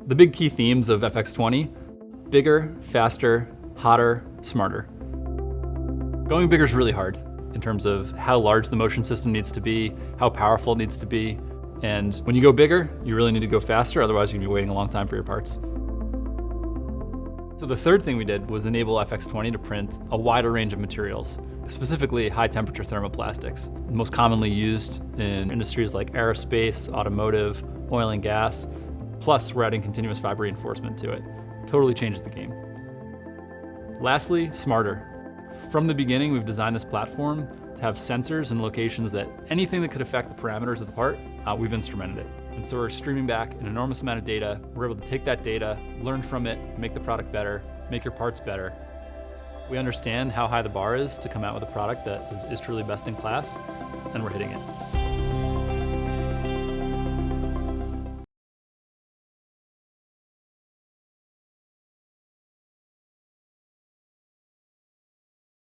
The big key themes of FX20: bigger, faster, hotter, smarter. Going bigger is really hard in terms of how large the motion system needs to be, how powerful it needs to be. And when you go bigger, you really need to go faster, otherwise you're gonna be waiting a long time for your parts. So the third thing we did was enable FX20 to print a wider range of materials, specifically high temperature thermoplastics, most commonly used in industries like aerospace, automotive, oil and gas. Plus, we're adding continuous fiber reinforcement to it. Totally changes the game. Lastly, smarter. From the beginning, we've designed this platform to have sensors in locations that anything that could affect the parameters of the part, we've instrumented it. And so we're streaming back an enormous amount of data. We're able to take that data, learn from it, make the product better, make your parts better. We understand how high the bar is to come out with a product that is truly best in class, and we're hitting it.